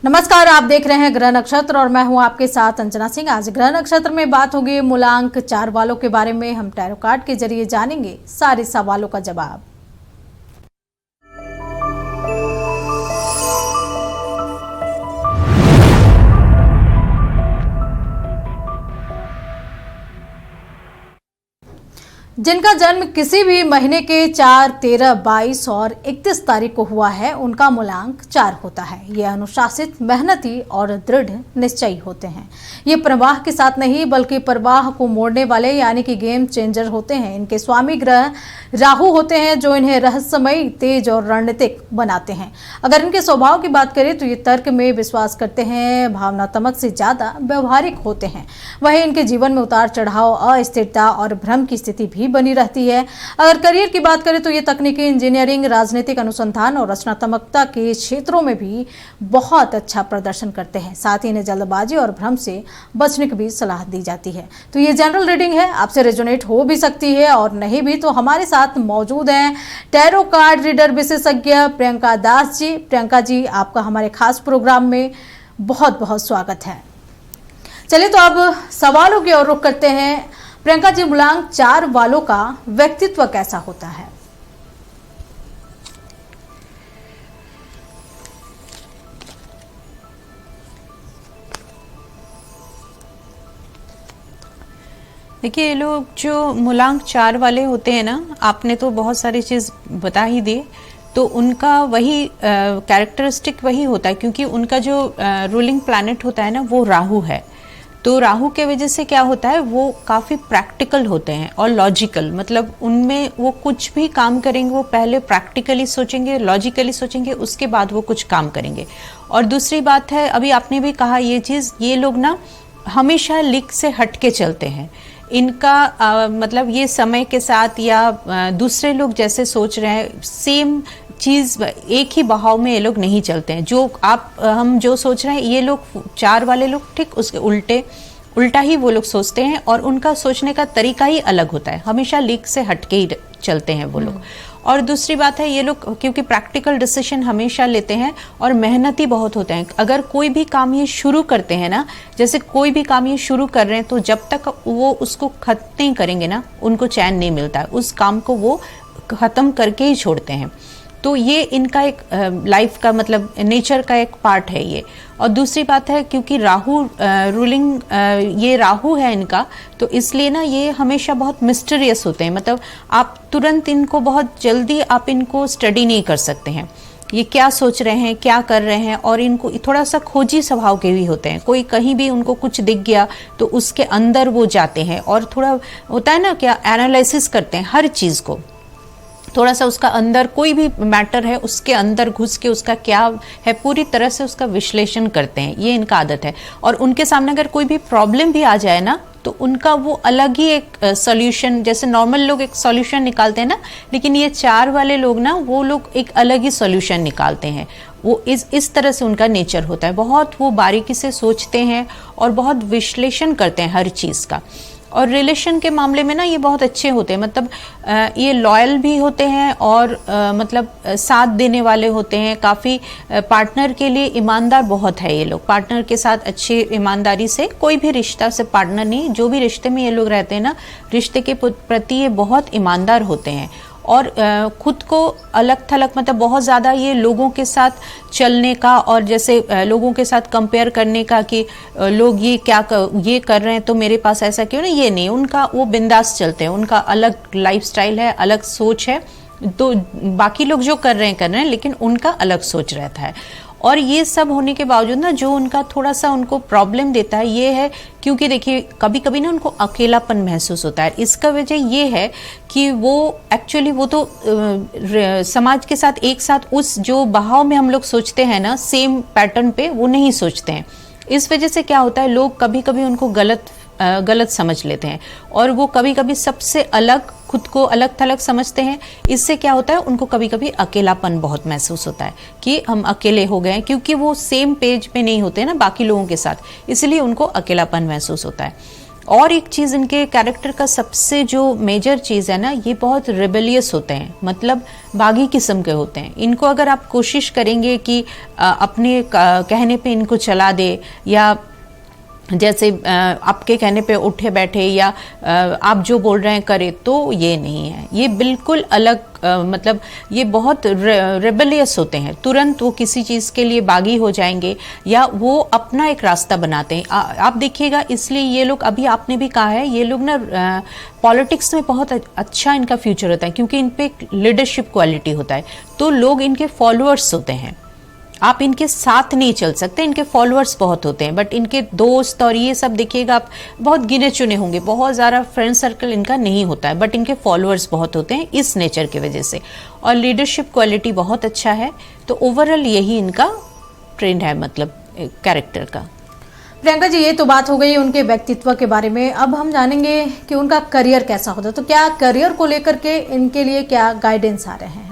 नमस्कार, आप देख रहे हैं ग्रह नक्षत्र और मैं हूं आपके साथ अंजना सिंह। आज ग्रह नक्षत्र में बात होगी मूलांक 4 वालों के बारे में। हम टैरो कार्ड के जरिए जानेंगे सारे सवालों का जवाब। जिनका जन्म किसी भी महीने के 4, 13, 22 और 31 तारीख को हुआ है, उनका मूलांक 4 होता है। ये अनुशासित, मेहनती और दृढ़ निश्चयी होते हैं। ये प्रवाह के साथ नहीं बल्कि प्रवाह को मोड़ने वाले यानी कि गेम चेंजर होते हैं। इनके स्वामी ग्रह राहु होते हैं जो इन्हें रहस्यमयी, तेज और रणनीतिक बनाते हैं। अगर इनके स्वभाव की बात करें तो ये तर्क में विश्वास करते हैं, भावनात्मक से ज्यादा व्यवहारिक होते हैं। वहीं इनके जीवन में उतार चढ़ाव, अस्थिरता और भ्रम की स्थिति भी बनी रहती है। अगर करियर की बात करें तो ये तकनीकी, इंजीनियरिंग, राजनीतिक अनुसंधान और रचनात्मकता के क्षेत्रों में भी बहुत अच्छा प्रदर्शन करते हैं। साथ ही इन्हें जल्दबाजी और भ्रम से बचने की भी सलाह दी जाती है। तो ये जनरल रीडिंग है, आपसे रेजोनेट हो भी सकती है और नहीं भी। तो हमारे साथ मौजूद हैं टैरो कार्ड रीडर विशेषज्ञ प्रियंका दास जी। प्रियंका जी, आपका हमारे खास प्रोग्राम में बहुत बहुत स्वागत है। चलिए तो अब सवालों की ओर रुख करते हैं। प्रियंका जी, मूलांक 4 वालों का व्यक्तित्व कैसा होता है? देखिए, ये लोग जो मूलांक 4 वाले होते हैं ना, आपने तो बहुत सारी चीज़ बता ही दी। तो उनका वही कैरेक्टरिस्टिक वही होता है, क्योंकि उनका जो रूलिंग प्लैनेट होता है ना, वो राहु है। तो राहु के वजह से क्या होता है, वो काफ़ी प्रैक्टिकल होते हैं और लॉजिकल। मतलब उनमें वो कुछ भी काम करेंगे, वो पहले प्रैक्टिकली सोचेंगे, लॉजिकली सोचेंगे, उसके बाद वो कुछ काम करेंगे। और दूसरी बात है, अभी आपने भी कहा ये चीज़, ये लोग ना हमेशा लीक से हट के चलते हैं। इनका मतलब ये समय के साथ या दूसरे लोग जैसे सोच रहे हैं, सेम चीज़ एक ही बहाव में ये लोग नहीं चलते हैं। जो हम जो सोच रहे हैं, ये लोग 4 वाले लोग ठीक उसके उल्टा ही वो लोग सोचते हैं और उनका सोचने का तरीका ही अलग होता है। हमेशा लीक से हटके ही चलते हैं वो लोग। और दूसरी बात है, ये लोग क्योंकि प्रैक्टिकल डिसीजन हमेशा लेते हैं और मेहनती बहुत होते हैं। अगर कोई भी काम ये शुरू करते हैं ना, जैसे कोई भी काम ये शुरू कर रहे हैं, तो जब तक वो उसको खत्म नहीं करेंगे ना, उनको चैन नहीं मिलता है। उस काम को वो खत्म करके ही छोड़ते हैं। तो ये इनका एक लाइफ का मतलब नेचर का एक पार्ट है ये। और दूसरी बात है, क्योंकि राहु रूलिंग ये राहु है इनका, तो इसलिए ना ये हमेशा बहुत मिस्टीरियस होते हैं। मतलब आप तुरंत इनको बहुत जल्दी आप इनको स्टडी नहीं कर सकते हैं। ये क्या सोच रहे हैं, क्या कर रहे हैं, और इनको थोड़ा सा खोजी स्वभाव के भी होते हैं। कोई कहीं भी उनको कुछ दिख गया तो उसके अंदर वो जाते हैं और थोड़ा होता है ना, क्या एनालिसिस करते हैं हर चीज़ को। थोड़ा सा उसका अंदर कोई भी मैटर है, उसके अंदर घुस के उसका क्या है पूरी तरह से उसका विश्लेषण करते हैं। ये इनका आदत है। और उनके सामने अगर कोई भी प्रॉब्लम भी आ जाए ना, तो उनका वो अलग ही एक सॉल्यूशन, जैसे नॉर्मल लोग एक सॉल्यूशन निकालते हैं ना, लेकिन ये 4 वाले लोग ना, वो लोग एक अलग ही सॉल्यूशन निकालते हैं। वो इस तरह से उनका नेचर होता है। बहुत वो बारीकी से सोचते हैं और बहुत विश्लेषण करते हैं हर चीज़ का। और रिलेशन के मामले में ना ये बहुत अच्छे होते हैं। मतलब ये लॉयल भी होते हैं और मतलब साथ देने वाले होते हैं। काफ़ी पार्टनर के लिए ईमानदार बहुत है ये लोग। पार्टनर के साथ अच्छी ईमानदारी से, कोई भी रिश्ता से पार्टनर नहीं, जो भी रिश्ते में ये लोग रहते हैं ना, रिश्ते के प्रति ये बहुत ईमानदार होते हैं। और खुद को अलग थलग, मतलब बहुत ज़्यादा ये लोगों के साथ चलने का और जैसे लोगों के साथ कंपेयर करने का कि लोग ये ये कर रहे हैं तो मेरे पास ऐसा क्यों नहीं, ये नहीं। उनका वो बिंदास चलते हैं। उनका अलग लाइफस्टाइल है, अलग सोच है। तो बाकी लोग जो कर रहे हैं, लेकिन उनका अलग सोच रहता है। और ये सब होने के बावजूद ना, जो उनका थोड़ा सा उनको प्रॉब्लम देता है ये है, क्योंकि देखिए कभी कभी ना उनको अकेलापन महसूस होता है। इसका वजह ये है कि वो एक्चुअली वो तो समाज के साथ एक साथ उस जो बहाव में हम लोग सोचते हैं ना, सेम पैटर्न पे वो नहीं सोचते हैं। इस वजह से क्या होता है, लोग कभी कभी उनको गलत समझ लेते हैं और वो कभी कभी सबसे अलग, खुद को अलग थलग समझते हैं। इससे क्या होता है, उनको कभी कभी अकेलापन बहुत महसूस होता है कि हम अकेले हो गए हैं, क्योंकि वो सेम पेज पे नहीं होते ना बाकी लोगों के साथ, इसलिए उनको अकेलापन महसूस होता है। और एक चीज़ इनके कैरेक्टर का सबसे जो मेजर चीज़ है ना, ये बहुत रिबेलियस होते हैं, मतलब बागी किस्म के होते हैं। इनको अगर आप कोशिश करेंगे कि अपने कहने पे इनको चला दे, या जैसे आपके कहने पे उठे बैठे, या आप जो बोल रहे हैं करे, तो ये नहीं है। ये बिल्कुल अलग मतलब ये बहुत रेबेलियस होते हैं। तुरंत वो किसी चीज़ के लिए बागी हो जाएंगे या वो अपना एक रास्ता बनाते हैं। आप देखिएगा, इसलिए ये लोग, अभी आपने भी कहा है, ये लोग ना पॉलिटिक्स में बहुत अच्छा इनका फ्यूचर होता है, क्योंकि इन पे एक लीडरशिप क्वालिटी होता है। तो लोग इनके फॉलोअर्स होते हैं। आप इनके साथ नहीं चल सकते, इनके फॉलोअर्स बहुत होते हैं, बट इनके दोस्त और ये सब देखिएगा आप बहुत गिने चुने होंगे, बहुत ज़्यादा फ्रेंड सर्कल इनका नहीं होता है, बट इनके फॉलोअर्स बहुत होते हैं इस नेचर की वजह से। और लीडरशिप क्वालिटी बहुत अच्छा है। तो ओवरऑल यही इनका ट्रेंड है, मतलब कैरेक्टर का। प्रियंका जी, ये तो बात हो गई उनके व्यक्तित्व के बारे में। अब हम जानेंगे कि उनका करियर कैसा होता है। तो क्या करियर को लेकर के इनके लिए क्या गाइडेंस आ रहे हैं?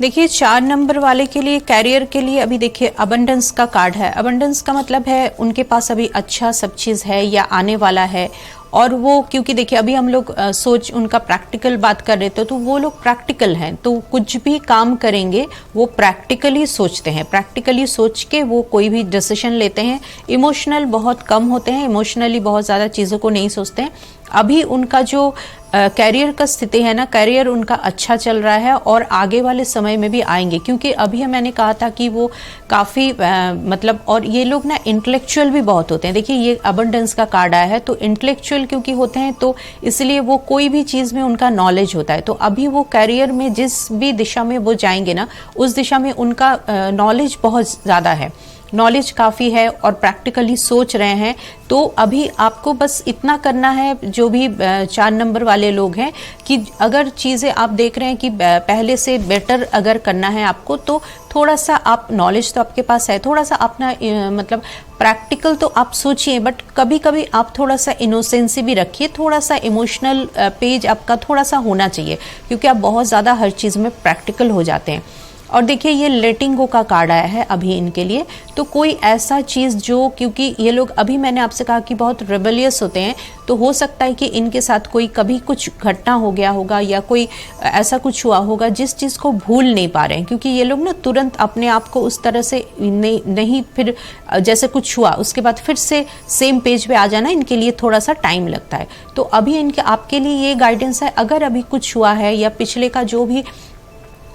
देखिए, 4 नंबर वाले के लिए कैरियर के लिए अभी देखिए अबंडेंस का कार्ड है। अबंडेंस का मतलब है उनके पास अभी अच्छा सब चीज़ है या आने वाला है। और वो, क्योंकि देखिए अभी हम लोग सोच उनका प्रैक्टिकल बात कर रहे थे, तो वो लोग प्रैक्टिकल हैं, तो कुछ भी काम करेंगे वो प्रैक्टिकली सोचते हैं, प्रैक्टिकली सोच के वो कोई भी डिसीजन लेते हैं। इमोशनल बहुत कम होते हैं, इमोशनली बहुत ज़्यादा चीज़ों को नहीं सोचते हैं। अभी उनका जो कैरियर का स्थिति है ना, कैरियर उनका अच्छा चल रहा है और आगे वाले समय में भी आएंगे, क्योंकि अभी मैंने कहा था कि वो काफ़ी मतलब, और ये लोग ना इंटेलेक्चुअल भी बहुत होते हैं। देखिए, ये अबंडेंस का कार्ड आया है, तो इंटेलेक्चुअल क्योंकि होते हैं, तो इसलिए वो कोई भी चीज़ में उनका नॉलेज होता है। तो अभी वो कैरियर में जिस भी दिशा में वो जाएंगे ना, उस दिशा में उनका नॉलेज बहुत ज़्यादा है, नॉलेज काफ़ी है और प्रैक्टिकली सोच रहे हैं। तो अभी आपको बस इतना करना है, जो भी 4 नंबर वाले लोग हैं, कि अगर चीज़ें आप देख रहे हैं कि पहले से बेटर अगर करना है आपको, तो थोड़ा सा आप, नॉलेज तो आपके पास है, थोड़ा सा अपना मतलब प्रैक्टिकल तो आप सोचिए, बट कभी कभी आप थोड़ा सा इनोसेंसी भी रखिए, थोड़ा सा इमोशनल पेज आपका थोड़ा सा होना चाहिए, क्योंकि आप बहुत ज़्यादा हर चीज़ में प्रैक्टिकल हो जाते हैं। और देखिए, ये लेटिंग गो का कार्ड आया है अभी इनके लिए। तो कोई ऐसा चीज़ जो, क्योंकि ये लोग, अभी मैंने आपसे कहा कि बहुत रेबेलियस होते हैं, तो हो सकता है कि इनके साथ कोई कभी कुछ घटना हो गया होगा या कोई ऐसा कुछ हुआ होगा जिस चीज़ को भूल नहीं पा रहे हैं, क्योंकि ये लोग ना तुरंत अपने आप को उस तरह से नहीं फिर जैसे कुछ हुआ उसके बाद फिर से सेम पेज पे आ जाना इनके लिए थोड़ा सा टाइम लगता है। तो अभी इनके, आपके लिए ये गाइडेंस है, अगर अभी कुछ हुआ है या पिछले का जो भी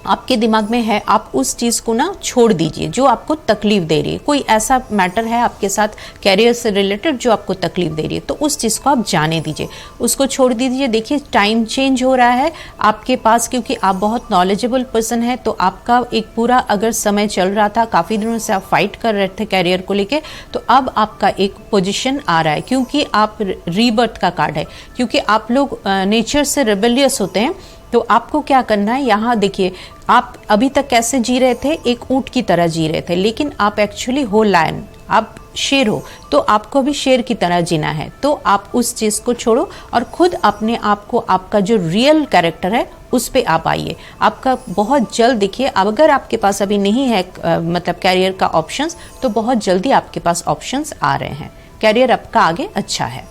आपके दिमाग में है, आप उस चीज़ को ना छोड़ दीजिए जो आपको तकलीफ दे रही है। कोई ऐसा मैटर है आपके साथ कैरियर से रिलेटेड जो आपको तकलीफ दे रही है, तो उस चीज़ को आप जाने दीजिए, उसको छोड़ दीजिए। देखिए, टाइम चेंज हो रहा है आपके पास, क्योंकि आप बहुत नॉलेजेबल पर्सन है। तो आपका एक पूरा अगर समय चल रहा था, काफ़ी दिनों से आप फाइट कर रहे थे कैरियर को लेके, तो अब आपका एक पोजिशन आ रहा है, क्योंकि आप रीबर्थ का कार्ड है, क्योंकि आप लोग नेचर से रिबेलियस होते हैं। तो आपको क्या करना है, यहाँ देखिए, आप अभी तक कैसे जी रहे थे, एक ऊंट की तरह जी रहे थे, लेकिन आप एक्चुअली हो लायन, आप शेर हो, तो आपको भी शेर की तरह जीना है। तो आप उस चीज़ को छोड़ो और खुद अपने आप को, आपका जो रियल कैरेक्टर है उस पे आप आइए। आपका बहुत जल्द, देखिए, अगर आपके पास अभी नहीं है मतलब कैरियर का ऑप्शंस, तो बहुत जल्दी आपके पास ऑप्शंस आ रहे हैं, कैरियर आपका आगे अच्छा है।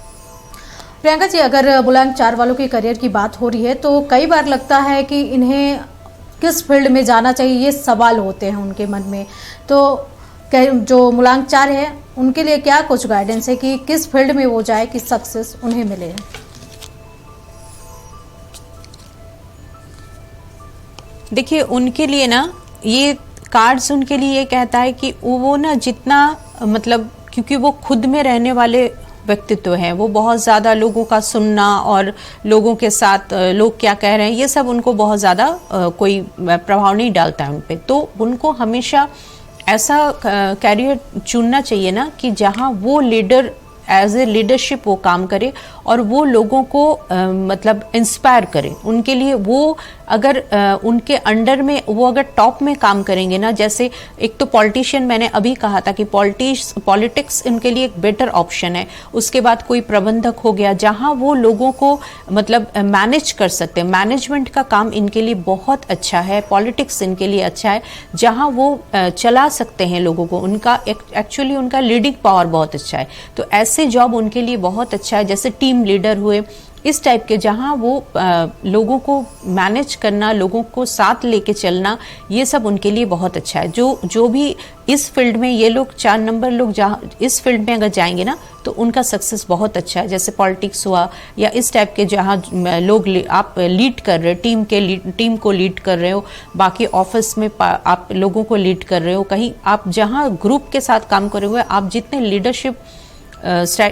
प्रियंका जी, अगर बुलंद 4 वालों के करियर की बात हो रही है, तो कई बार लगता है कि इन्हें किस फील्ड में जाना चाहिए, ये सवाल होते हैं उनके मन में। तो जो मूलांक 4 है, उनके लिए क्या कुछ गाइडेंस है कि किस फील्ड में वो जाए कि सक्सेस उन्हें मिले? देखिए, उनके लिए ना, ये कार्ड्स उनके लिए ये कहता है कि वो ना जितना, मतलब क्योंकि वो खुद में रहने वाले व्यक्तित्व हैं, वो बहुत ज़्यादा लोगों का सुनना और लोगों के साथ लोग क्या कह रहे हैं, ये सब उनको बहुत ज़्यादा कोई प्रभाव नहीं डालता है उन पे। तो उनको हमेशा ऐसा कैरियर चुनना चाहिए ना, कि जहाँ वो लीडर, एज ए लीडरशिप वो काम करे और वो लोगों को मतलब इंस्पायर करें, उनके लिए वो अगर उनके अंडर में वो अगर टॉप में काम करेंगे ना, जैसे एक तो पॉलिटिशियन मैंने अभी कहा था कि पॉलिटिक्स उनके लिए एक बेटर ऑप्शन है, उसके बाद कोई प्रबंधक हो गया जहां वो लोगों को मतलब मैनेज कर सकते हैं, मैनेजमेंट का काम इनके लिए बहुत अच्छा है, पॉलिटिक्स इनके लिए अच्छा है जहां वो चला सकते हैं लोगों को, उनका एक्चुअली उनका लीडिंग पावर बहुत अच्छा है, तो ऐसे जॉब उनके लिए बहुत अच्छा है, जैसे टीम लीडर हुए इस टाइप के, जहां वो लोगों को मैनेज करना, लोगों को साथ लेके चलना, ये सब उनके लिए बहुत अच्छा है। जो भी इस फील्ड में ये लोग 4 नंबर लोग जहाँ इस फील्ड में अगर जाएंगे ना तो उनका सक्सेस बहुत अच्छा है, जैसे पॉलिटिक्स हुआ या इस टाइप के जहाँ लोग आप लीड कर रहे हो, टीम को लीड कर रहे हो, बाकी ऑफिस में आप लोगों को लीड कर रहे हो, कहीं आप जहाँ ग्रुप के साथ काम कर रहे हो, आप जितने लीडरशिप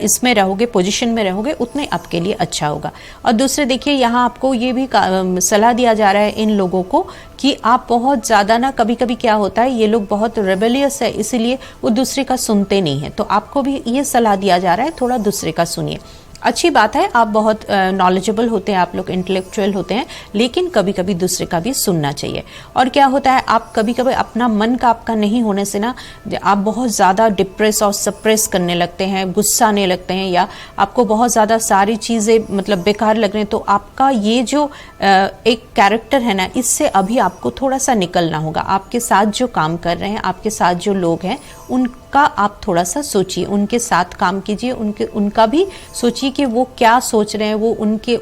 इसमें रहोगे, पोजीशन में रहोगे, उतने आपके लिए अच्छा होगा। और दूसरे देखिए यहाँ आपको ये भी सलाह दिया जा रहा है इन लोगों को कि आप बहुत ज़्यादा ना, कभी कभी क्या होता है ये लोग बहुत रेबेलियस है, इसीलिए वो दूसरे का सुनते नहीं है, तो आपको भी ये सलाह दिया जा रहा है थोड़ा दूसरे का सुनिए। अच्छी बात है, आप बहुत नॉलेजेबल होते हैं, आप लोग इंटेलेक्चुअल होते हैं, लेकिन कभी कभी दूसरे का भी सुनना चाहिए। और क्या होता है, आप कभी कभी अपना मन का आपका नहीं होने से ना आप बहुत ज़्यादा डिप्रेस और सप्रेस करने लगते हैं, गुस्सा आने लगते हैं, या आपको बहुत ज़्यादा सारी चीज़ें मतलब बेकार लग रही हैं, तो आपका ये जो एक कैरेक्टर है ना, इससे अभी आपको थोड़ा सा निकलना होगा। आपके साथ जो काम कर रहे हैं, आपके साथ जो लोग हैं, उनका आप थोड़ा सा सोचिए, उनके साथ काम कीजिए, उनका भी सोचिए कि वो क्या सोच रहे हैं, वो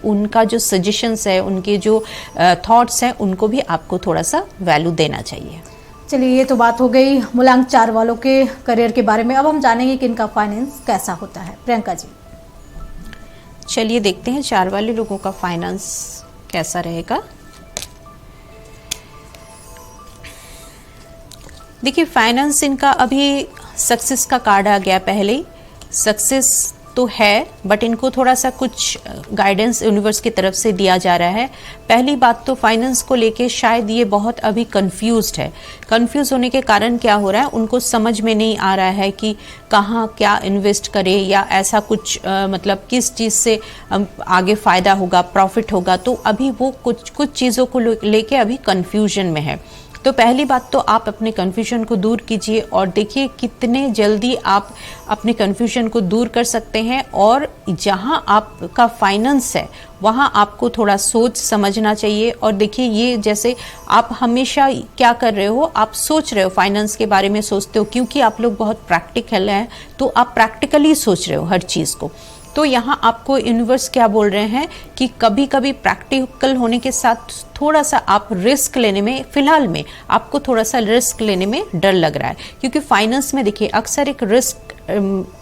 उनका जो सजेशंस है, उनके जो थॉट्स हैं, उनको भी आपको थोड़ा सा वैल्यू देना चाहिए। चलिए, ये तो बात हो गई मूलांक 4 वालों के करियर के बारे में। अब हम जानेंगे कि इनका फाइनेंस कैसा होता है। प्रियंका जी, चलिए देखते हैं 4 वाले लोगों का फाइनेंस कैसा रहेगा। देखिए फाइनेंस इनका अभी सक्सेस का कार्ड आ गया, पहले ही सक्सेस तो है, बट इनको थोड़ा सा कुछ गाइडेंस यूनिवर्स की तरफ से दिया जा रहा है। पहली बात तो फाइनेंस को लेके शायद ये बहुत अभी कंफ्यूज्ड है। कंफ्यूज होने के कारण क्या हो रहा है, उनको समझ में नहीं आ रहा है कि कहाँ क्या इन्वेस्ट करे, या ऐसा कुछ मतलब किस चीज़ से आगे फ़ायदा होगा, प्रॉफिट होगा, तो अभी वो कुछ चीज़ों को लेके अभी कंफ्यूजन में है। तो पहली बात तो आप अपने कन्फ्यूजन को दूर कीजिए और देखिए कितने जल्दी आप अपने कन्फ्यूजन को दूर कर सकते हैं। और जहां आपका फाइनेंस है वहां आपको थोड़ा सोच समझना चाहिए। और देखिए ये जैसे आप हमेशा क्या कर रहे हो, आप सोच रहे हो, फाइनेंस के बारे में सोचते हो, क्योंकि आप लोग बहुत प्रैक्टिकल हैं, तो आप प्रैक्टिकली सोच रहे हो हर चीज़ को। तो यहाँ आपको यूनिवर्स क्या बोल रहे हैं कि कभी कभी प्रैक्टिकल होने के साथ थोड़ा सा आप रिस्क लेने में, फिलहाल में आपको थोड़ा सा रिस्क लेने में डर लग रहा है, क्योंकि फाइनेंस में देखिए अक्सर एक रिस्क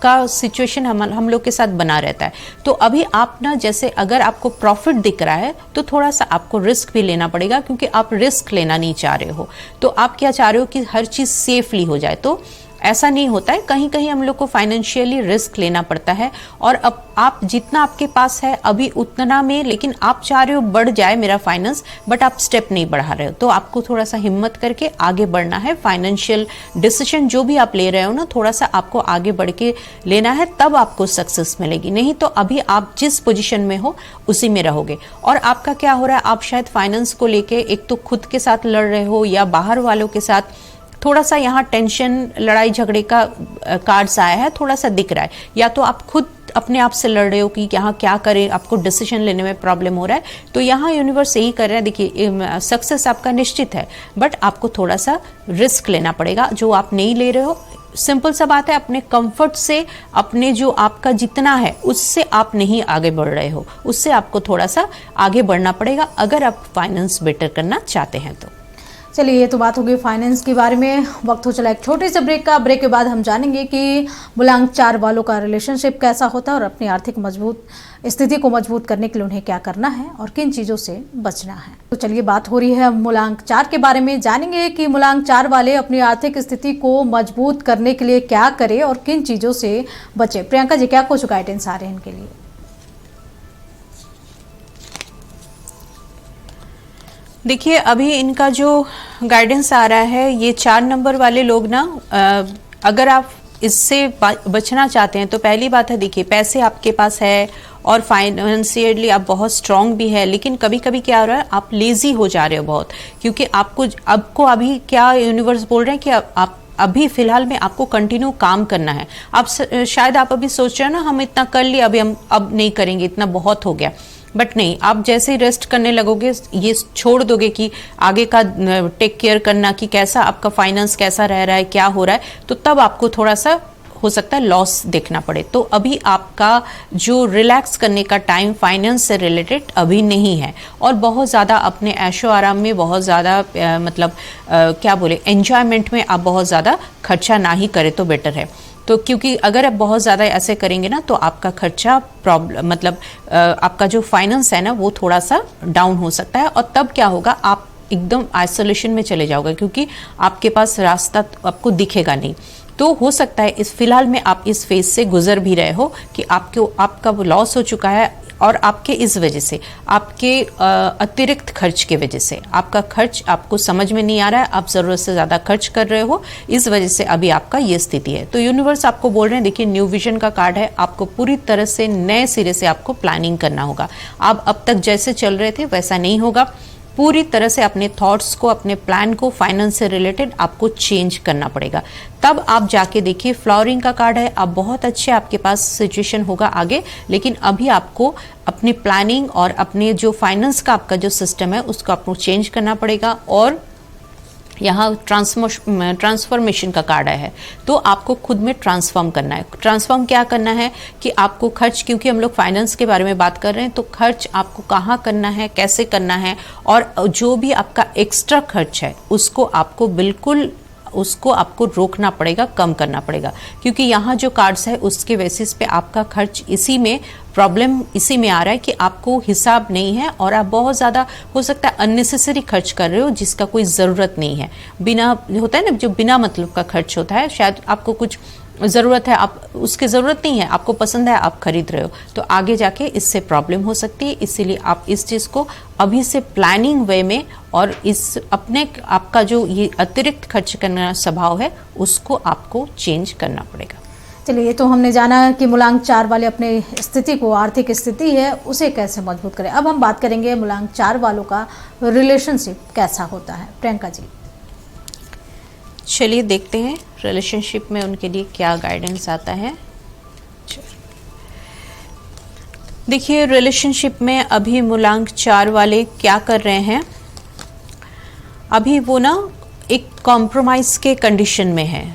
का सिचुएशन हम लोग के साथ बना रहता है। तो अभी आप ना, जैसे अगर आपको प्रॉफिट दिख रहा है तो थोड़ा सा आपको रिस्क भी लेना पड़ेगा, क्योंकि आप रिस्क लेना नहीं चाह रहे हो। तो आप क्या चाह रहे हो कि हर चीज़ सेफली हो जाए, तो ऐसा नहीं होता है। कहीं कहीं हम लोग को फाइनेंशियली रिस्क लेना पड़ता है। और अब आप जितना आपके पास है अभी उतना में, लेकिन आप चाह रहे हो बढ़ जाए मेरा फाइनेंस, बट आप स्टेप नहीं बढ़ा रहे हो, तो आपको थोड़ा सा हिम्मत करके आगे बढ़ना है। फाइनेंशियल डिसीजन जो भी आप ले रहे हो ना, थोड़ा सा आपको आगे बढ़ के लेना है, तब आपको सक्सेस मिलेगी। नहीं तो अभी आप जिस पोजीशन में हो उसी में रहोगे। और आपका क्या हो रहा है, आप शायद फाइनेंस को लेके एक तो खुद के साथ लड़ रहे हो या बाहर वालों के साथ, थोड़ा सा यहाँ टेंशन, लड़ाई झगड़े का कार्ड्स आया है, थोड़ा सा दिख रहा है। या तो आप खुद अपने आप से लड़ रहे हो कि यहाँ क्या करें, आपको डिसीजन लेने में प्रॉब्लम हो रहा है। तो यहाँ यूनिवर्स यही कर रहा है, देखिए सक्सेस आपका निश्चित है, बट आपको थोड़ा सा रिस्क लेना पड़ेगा जो आप नहीं ले रहे हो। सिंपल सा बात है, अपने कंफर्ट से, अपने जो आपका जितना है उससे आप नहीं आगे बढ़ रहे हो, उससे आपको थोड़ा सा आगे बढ़ना पड़ेगा अगर आप फाइनेंस बेटर करना चाहते हैं तो। चलिए, ये तो बात होगी फाइनेंस के बारे में। वक्त हो चला एक छोटे से ब्रेक का। ब्रेक के बाद हम जानेंगे कि मूलांक 4 वालों का रिलेशनशिप कैसा होता है और अपनी आर्थिक स्थिति को मजबूत करने के लिए उन्हें क्या करना है और किन चीज़ों से बचना है। तो चलिए, बात हो रही है मूलांक 4 के बारे में। जानेंगे कि मूलांक 4 वाले अपनी आर्थिक स्थिति को मजबूत करने के लिए क्या करें और किन चीज़ों से बचे। प्रियंका जी, क्या कुछ गाइडेंस आ रहे हैं इनके लिए? देखिए अभी इनका जो गाइडेंस आ रहा है, ये 4 नंबर वाले लोग ना, अगर आप इससे बचना चाहते हैं तो पहली बात है, देखिए पैसे आपके पास है और फाइनेंशियली आप बहुत स्ट्रांग भी है, लेकिन कभी कभी क्या हो रहा है, आप लेजी हो जा रहे हो बहुत, क्योंकि आपको अभी क्या यूनिवर्स बोल रहे हैं कि आप अभी फिलहाल में आपको कंटिन्यू काम करना है। आप शायद आप अभी सोच रहे हो ना, हम इतना कर लिए, अभी हम अब नहीं करेंगे, इतना बहुत हो गया, बट नहीं, आप जैसे ही रेस्ट करने लगोगे, ये छोड़ दोगे कि आगे का टेक केयर करना कि कैसा आपका फाइनेंस कैसा रह रहा है, क्या हो रहा है, तो तब आपको थोड़ा सा हो सकता है लॉस देखना पड़े। तो अभी आपका जो रिलैक्स करने का टाइम फाइनेंस से रिलेटेड अभी नहीं है, और बहुत ज़्यादा अपने ऐशो आराम में बहुत ज़्यादा क्या बोले, एंजॉयमेंट में आप बहुत ज़्यादा खर्चा ना ही करें तो बेटर है। तो क्योंकि अगर आप बहुत ज़्यादा ऐसे करेंगे ना, तो आपका खर्चा प्रॉब्लम आपका जो फाइनेंस है ना, वो थोड़ा सा डाउन हो सकता है, और तब क्या होगा, आप एकदम आइसोलेशन में चले जाओगे, क्योंकि आपके पास रास्ता आपको दिखेगा नहीं। तो हो सकता है इस फिलहाल में आप इस फेज से गुजर भी रहे हो कि आपका वो लॉस हो चुका है, और आपके इस वजह से, आपके अतिरिक्त खर्च के वजह से आपका खर्च आपको समझ में नहीं आ रहा है, आप ज़रूरत से ज़्यादा खर्च कर रहे हो, इस वजह से अभी आपका ये स्थिति है। तो यूनिवर्स आपको बोल रहे हैं, देखिए न्यू विजन का कार्ड है, आपको पूरी तरह से नए सिरे से आपको प्लानिंग करना होगा। आप अब तक जैसे चल रहे थे वैसा नहीं होगा, पूरी तरह से अपने थॉट्स को, अपने प्लान को, फाइनेंस से रिलेटेड आपको चेंज करना पड़ेगा। तब आप जाके देखिए, फ्लॉवरिंग का कार्ड है, आप बहुत अच्छे आपके पास सिचुएशन होगा आगे, लेकिन अभी आपको अपनी प्लानिंग और अपने जो फाइनेंस का आपका जो सिस्टम है उसको आपको चेंज करना पड़ेगा। और यहाँ ट्रांसफॉर्मेशन का कार्ड है, तो आपको खुद में ट्रांसफॉर्म करना है। ट्रांसफॉर्म क्या करना है कि आपको खर्च, क्योंकि हम लोग फाइनेंस के बारे में बात कर रहे हैं, तो खर्च आपको कहाँ करना है, कैसे करना है, और जो भी आपका एक्स्ट्रा खर्च है उसको आपको रोकना पड़ेगा, कम करना पड़ेगा, क्योंकि यहाँ जो कार्ड्स है उसके बेसिस पे आपका खर्च प्रॉब्लम इसी में आ रहा है कि आपको हिसाब नहीं है, और आप बहुत ज़्यादा हो सकता है अननेसेसरी खर्च कर रहे हो जिसका कोई ज़रूरत नहीं है। बिना होता है ना, जो बिना मतलब का खर्च होता है, शायद आपको कुछ ज़रूरत है, आप उसकी ज़रूरत नहीं है, आपको पसंद है, आप खरीद रहे हो, तो आगे जाके इससे प्रॉब्लम हो सकती है। इसीलिए आप इस चीज़ को अभी से प्लानिंग वे में, और इस आपका जो ये अतिरिक्त खर्च करना स्वभाव है उसको आपको चेंज करना पड़ेगा। चलिए, तो हमने जाना कि मूलांक 4 वाले अपने स्थिति को, आर्थिक स्थिति है उसे कैसे मजबूत करें। अब हम बात करेंगे मूलांक 4 वालों का रिलेशनशिप कैसा होता है। प्रियंका जी, चलिए देखते हैं रिलेशनशिप में उनके लिए क्या गाइडेंस आता है। देखिए, रिलेशनशिप में अभी मूलांक 4 वाले क्या कर रहे हैं, अभी वो ना एक कॉम्प्रोमाइज़ के कंडीशन में है।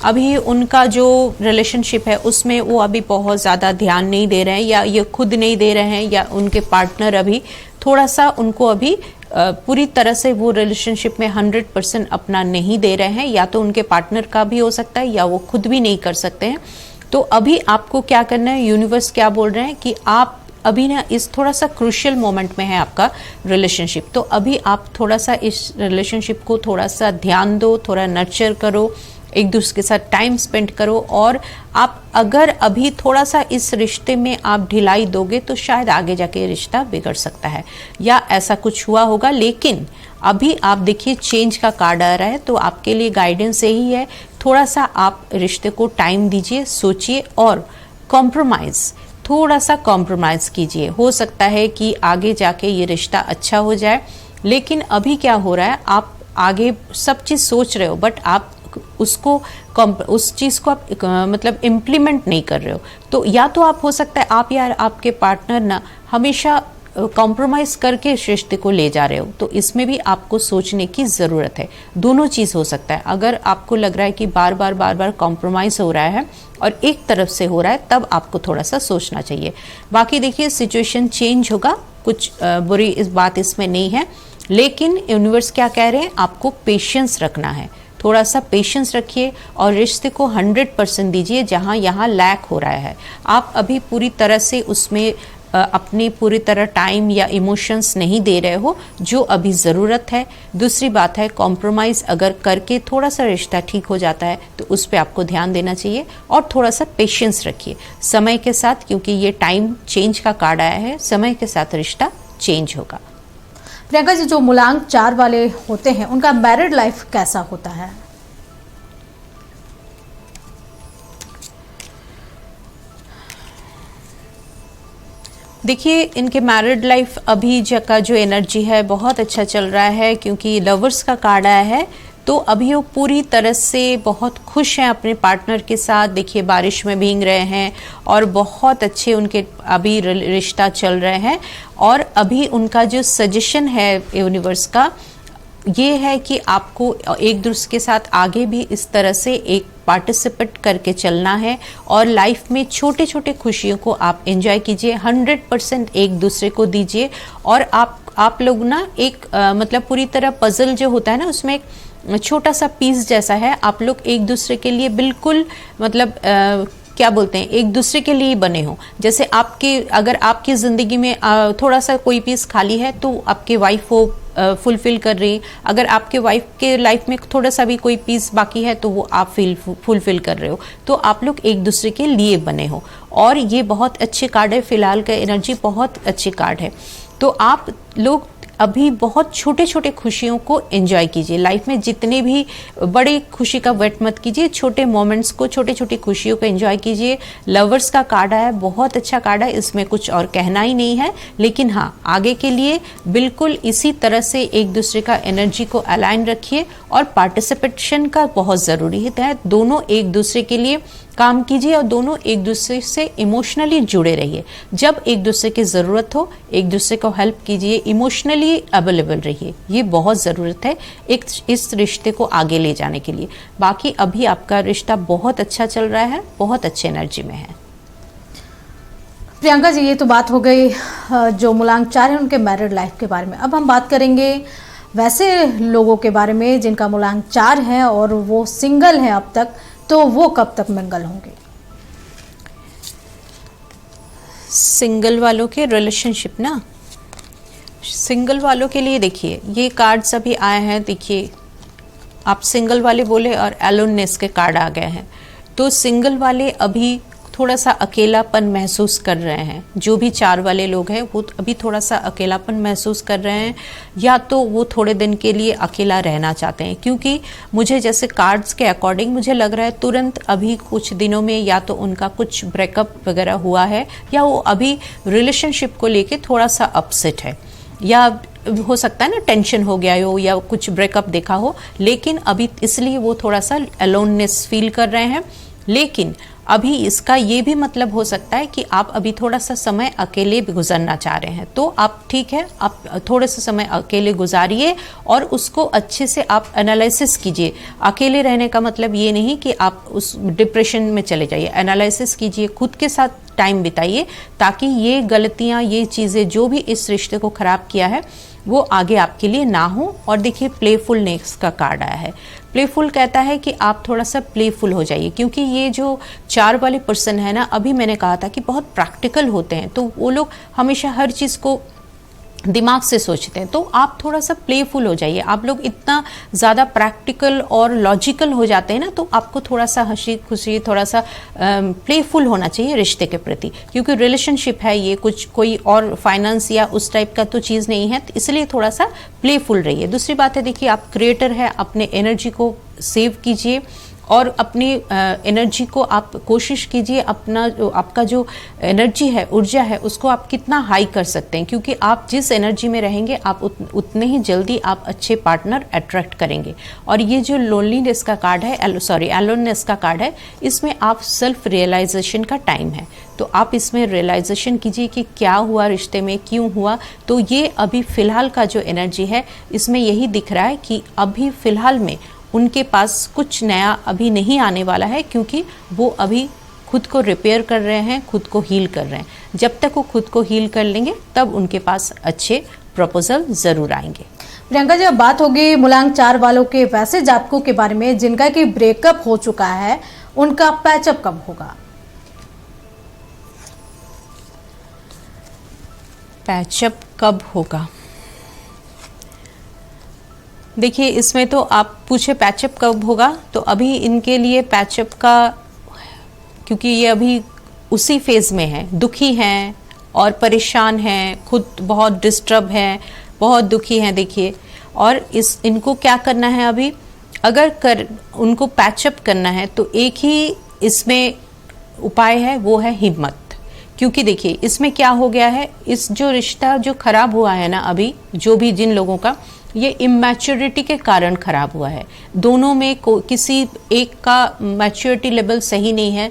अभी उनका जो रिलेशनशिप है उसमें वो अभी बहुत ज़्यादा ध्यान नहीं दे रहे हैं, या ये खुद नहीं दे रहे हैं, या उनके पार्टनर अभी थोड़ा सा उनको अभी पूरी तरह से वो रिलेशनशिप में 100% अपना नहीं दे रहे हैं, या तो उनके पार्टनर का भी हो सकता है, या वो खुद भी नहीं कर सकते हैं। तो अभी आपको क्या करना है, यूनिवर्स क्या बोल रहे हैं कि आप अभी ना इस थोड़ा सा क्रूशियल मोमेंट में है आपका रिलेशनशिप, तो अभी आप थोड़ा सा इस रिलेशनशिप को थोड़ा सा ध्यान दो, थोड़ा नर्चर करो, एक दूसरे के साथ टाइम स्पेंड करो। और आप अगर अभी थोड़ा सा इस रिश्ते में आप ढिलाई दोगे तो शायद आगे जाके रिश्ता बिगड़ सकता है, या ऐसा कुछ हुआ होगा। लेकिन अभी आप देखिए, चेंज का कार्ड आ रहा है, तो आपके लिए गाइडेंस यही है, थोड़ा सा आप रिश्ते को टाइम दीजिए, सोचिए, और थोड़ा सा कॉम्प्रोमाइज़ कीजिए। हो सकता है कि आगे जाके ये रिश्ता अच्छा हो जाए, लेकिन अभी क्या हो रहा है, आप आगे सब चीज़ सोच रहे हो, बट आप उस चीज़ को आप मतलब इम्प्लीमेंट नहीं कर रहे हो। तो या तो आप, हो सकता है आप या आपके पार्टनर ना हमेशा कॉम्प्रोमाइज़ करके इस रिश्ते को ले जा रहे हो, तो इसमें भी आपको सोचने की ज़रूरत है। दोनों चीज़ हो सकता है। अगर आपको लग रहा है कि बार बार कॉम्प्रोमाइज़ हो रहा है और एक तरफ से हो रहा है, तब आपको थोड़ा सा सोचना चाहिए। बाकी देखिए, सिचुएशन चेंज होगा, कुछ बुरी इस बात इसमें नहीं है, लेकिन यूनिवर्स क्या कह रहे हैं, आपको पेशेंस रखना है। थोड़ा सा पेशेंस रखिए और रिश्ते को 100% दीजिए। जहाँ यहाँ लैक हो रहा है, आप अभी पूरी तरह से उसमें अपनी पूरी तरह टाइम या इमोशंस नहीं दे रहे हो, जो अभी ज़रूरत है। दूसरी बात है, कॉम्प्रोमाइज़ अगर करके थोड़ा सा रिश्ता ठीक हो जाता है तो उस पर आपको ध्यान देना चाहिए, और थोड़ा सा पेशेंस रखिए समय के साथ, क्योंकि ये टाइम चेंज का कार्ड आया है, समय के साथ रिश्ता चेंज होगा। प्रियंका जी, जो मूलांक 4 वाले होते हैं उनका मैरिड लाइफ कैसा होता है? देखिए, इनके मैरिड लाइफ अभी का जो एनर्जी है बहुत अच्छा चल रहा है, क्योंकि लवर्स का कार्ड आया है। तो अभी वो पूरी तरह से बहुत खुश हैं अपने पार्टनर के साथ। देखिए, बारिश में भीग रहे हैं और बहुत अच्छे उनके अभी रिश्ता चल रहे हैं। और अभी उनका जो सजेशन है यूनिवर्स का ये है कि आपको एक दूसरे के साथ आगे भी इस तरह से एक पार्टिसिपेट करके चलना है, और लाइफ में छोटे छोटे खुशियों को आप एंजॉय कीजिए, 100% एक दूसरे को दीजिए। और आप लोग ना एक मतलब पूरी तरह पजल जो होता है ना, उसमें एक छोटा सा पीस जैसा है। आप लोग एक दूसरे के लिए बिल्कुल मतलब क्या बोलते हैं, एक दूसरे के लिए बने हो। जैसे अगर आपकी ज़िंदगी में थोड़ा सा कोई पीस खाली है तो आपके वाइफ वो फुलफिल कर रही, अगर आपके वाइफ के लाइफ में थोड़ा सा भी कोई पीस बाकी है तो वो आप फुलफिल कर रहे हो। तो आप लोग एक दूसरे के लिए बने हो, और ये बहुत अच्छे कार्ड है। फिलहाल का एनर्जी बहुत अच्छे कार्ड है। तो आप लोग अभी बहुत छोटे छोटे खुशियों को एंजॉय कीजिए। लाइफ में जितने भी बड़े खुशी का वेट मत कीजिए, छोटे मोमेंट्स को, छोटे छोटी खुशियों को एंजॉय कीजिए। लवर्स का कार्ड है, बहुत अच्छा कार्ड है, इसमें कुछ और कहना ही नहीं है। लेकिन हाँ, आगे के लिए बिल्कुल इसी तरह से एक दूसरे का एनर्जी को अलाइन रखिए, और पार्टिसिपेशन का बहुत ज़रूरी है। दोनों एक दूसरे के लिए काम कीजिए और दोनों एक दूसरे से इमोशनली जुड़े रहिए। जब एक दूसरे की ज़रूरत हो, एक दूसरे को हेल्प कीजिए, इमोशनली अवेलेबल रहिए। ये बहुत ज़रूरत है इस रिश्ते को आगे ले जाने के लिए। बाकी अभी आपका रिश्ता बहुत अच्छा चल रहा है, बहुत अच्छे एनर्जी में है। प्रियंका जी, ये तो बात हो गई जो मूलांक 4 है उनके मैरिड लाइफ के बारे में। अब हम बात करेंगे वैसे लोगों के बारे में जिनका मूलांक 4 है और वो सिंगल हैं अब तक, तो वो कब तक मिंगल होंगे? सिंगल वालों के रिलेशनशिप ना, सिंगल वालों के लिए देखिए ये कार्ड्स अभी आए हैं। देखिए, आप सिंगल वाले बोले और एलोननेस के कार्ड आ गए हैं। तो सिंगल वाले अभी थोड़ा सा अकेलापन महसूस कर रहे हैं। जो भी 4 वाले लोग हैं वो अभी थोड़ा सा अकेलापन महसूस कर रहे हैं, या तो वो थोड़े दिन के लिए अकेला रहना चाहते हैं। क्योंकि मुझे जैसे कार्ड्स के अकॉर्डिंग मुझे लग रहा है तुरंत अभी कुछ दिनों में या तो उनका कुछ ब्रेकअप वगैरह हुआ है, या वो अभी रिलेशनशिप को लेके थोड़ा सा अपसेट है, या हो सकता है ना टेंशन हो गया हो या कुछ ब्रेकअप देखा हो। लेकिन अभी इसलिए वो थोड़ा सा अलोननेस फील कर रहे हैं। लेकिन अभी इसका ये भी मतलब हो सकता है कि आप अभी थोड़ा सा समय अकेले गुजरना चाह रहे हैं। तो आप ठीक है, आप थोड़े से समय अकेले गुजारिए और उसको अच्छे से आप एनालिसिस कीजिए। अकेले रहने का मतलब ये नहीं कि आप उस डिप्रेशन में चले जाइए। एनालिसिस कीजिए, खुद के साथ टाइम बिताइए, ताकि ये गलतियाँ, ये चीज़ें जो भी इस रिश्ते को ख़राब किया है वो आगे आपके लिए ना हो। और देखिए, प्लेफुलनेस का कार्ड आया है। प्लेफुल कहता है कि आप थोड़ा सा प्लेफुल हो जाइए, क्योंकि ये जो 4 वाले पर्सन है ना, अभी मैंने कहा था कि बहुत प्रैक्टिकल होते हैं। तो वो लोग हमेशा हर चीज़ को दिमाग से सोचते हैं। तो आप थोड़ा सा प्लेफुल हो जाइए। आप लोग इतना ज़्यादा प्रैक्टिकल और लॉजिकल हो जाते हैं ना, तो आपको थोड़ा सा हंसी खुशी, थोड़ा सा प्लेफुल होना चाहिए रिश्ते के प्रति। क्योंकि रिलेशनशिप है ये, कुछ कोई और फाइनेंस या उस टाइप का तो चीज़ नहीं है, इसलिए थोड़ा सा प्लेफुल रहिए। दूसरी बात है, देखिए आप क्रिएटर है, अपने एनर्जी को सेव कीजिए और अपनी एनर्जी को आप कोशिश कीजिए, आपका जो एनर्जी है, ऊर्जा है, उसको आप कितना हाई कर सकते हैं। क्योंकि आप जिस एनर्जी में रहेंगे आप उतने ही जल्दी आप अच्छे पार्टनर अट्रैक्ट करेंगे। और ये जो लोनलीनेस का कार्ड है, एलोननेस का कार्ड है, इसमें आप सेल्फ रियलाइजेशन का टाइम है। तो आप इसमें रियलाइजेशन कीजिए कि क्या हुआ रिश्ते में, क्यों हुआ। तो ये अभी फ़िलहाल का जो एनर्जी है, इसमें यही दिख रहा है कि अभी फ़िलहाल में उनके पास कुछ नया अभी नहीं आने वाला है, क्योंकि वो अभी खुद को रिपेयर कर रहे हैं, खुद को हील कर रहे हैं। जब तक वो खुद को हील कर लेंगे तब उनके पास अच्छे प्रपोजल ज़रूर आएंगे। प्रियंका जी, अब बात होगी मूलांक 4 वालों के वैसे जातकों के बारे में जिनका कि ब्रेकअप हो चुका है, उनका पैचअप कब होगा? पैचअप कब होगा? देखिए, इसमें तो आप पूछे पैचअप कब होगा, तो अभी इनके लिए पैचअप का, क्योंकि ये अभी उसी फेज़ में है, दुखी हैं और परेशान हैं, खुद बहुत डिस्टर्ब हैं, बहुत दुखी हैं। देखिए, और इनको क्या करना है अभी, अगर उनको पैचअप करना है तो एक ही इसमें उपाय है, वो है हिम्मत। क्योंकि देखिए इसमें क्या हो गया है, इस जो रिश्ता जो खराब हुआ है ना अभी, जो भी जिन लोगों का, ये इमैच्योरिटी के कारण खराब हुआ है। दोनों में किसी एक का मैच्योरिटी लेवल सही नहीं है।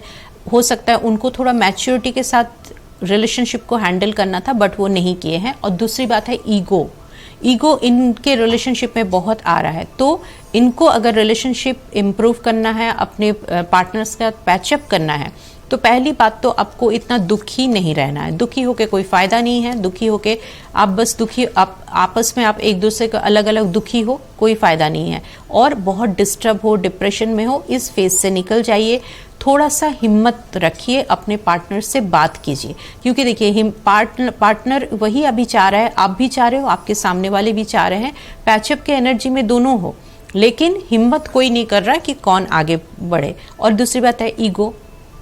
हो सकता है उनको थोड़ा मैच्योरिटी के साथ रिलेशनशिप को हैंडल करना था, बट वो नहीं किए हैं। और दूसरी बात है ईगो इनके रिलेशनशिप में बहुत आ रहा है। तो इनको अगर रिलेशनशिप इम्प्रूव करना है, अपने पार्टनर्स का पैचअप करना है, तो पहली बात तो आपको इतना दुखी नहीं रहना है। दुखी होके कोई फायदा नहीं है। दुखी होके आप बस आप आपस में आप एक दूसरे को अलग अलग दुखी हो, कोई फायदा नहीं है। और बहुत डिस्टर्ब हो, डिप्रेशन में हो, इस फेज से निकल जाइए। थोड़ा सा हिम्मत रखिए, अपने पार्टनर से बात कीजिए, क्योंकि देखिए पार्टनर वही अभी चाह रहा है, आप भी चाह रहे हो, आपके सामने वाले भी चाह रहे हैं, पैचअप के एनर्जी में दोनों हो, लेकिन हिम्मत कोई नहीं कर रहा कि कौन आगे बढ़े। और दूसरी बात है ईगो,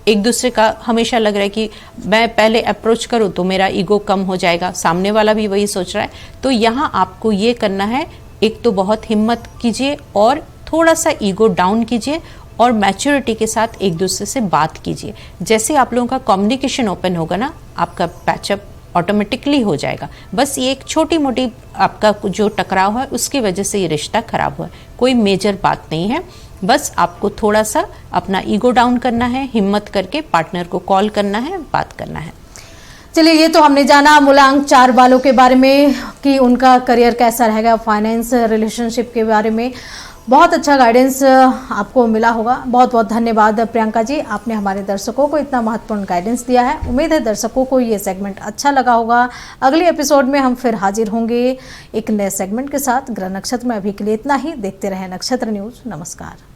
एक दूसरे का हमेशा लग रहा है कि मैं पहले अप्रोच करूं तो मेरा ईगो कम हो जाएगा, सामने वाला भी वही सोच रहा है। तो यहाँ आपको ये करना है, एक तो बहुत हिम्मत कीजिए और थोड़ा सा ईगो डाउन कीजिए और मैच्योरिटी के साथ एक दूसरे से बात कीजिए। जैसे आप लोगों का कम्युनिकेशन ओपन होगा ना, आपका पैचअप ऑटोमेटिकली हो जाएगा। बस ये एक छोटी मोटी आपका जो टकराव है उसकी वजह से ये रिश्ता खराब हुआ है, कोई मेजर बात नहीं है। बस आपको थोड़ा सा अपना ईगो डाउन करना है, हिम्मत करके पार्टनर को कॉल करना है, बात करना है। चलिए, ये तो हमने जाना मूलांक 4 वालों के बारे में कि उनका करियर कैसा रहेगा, फाइनेंस, रिलेशनशिप के बारे में बहुत अच्छा गाइडेंस आपको मिला होगा। बहुत बहुत धन्यवाद प्रियंका जी, आपने हमारे दर्शकों को इतना महत्वपूर्ण गाइडेंस दिया है। उम्मीद है दर्शकों को ये सेगमेंट अच्छा लगा होगा। अगले एपिसोड में हम फिर हाजिर होंगे एक नए सेगमेंट के साथ। ग्रह नक्षत्र में अभी के लिए इतना ही। देखते रहें नक्षत्र न्यूज। नमस्कार।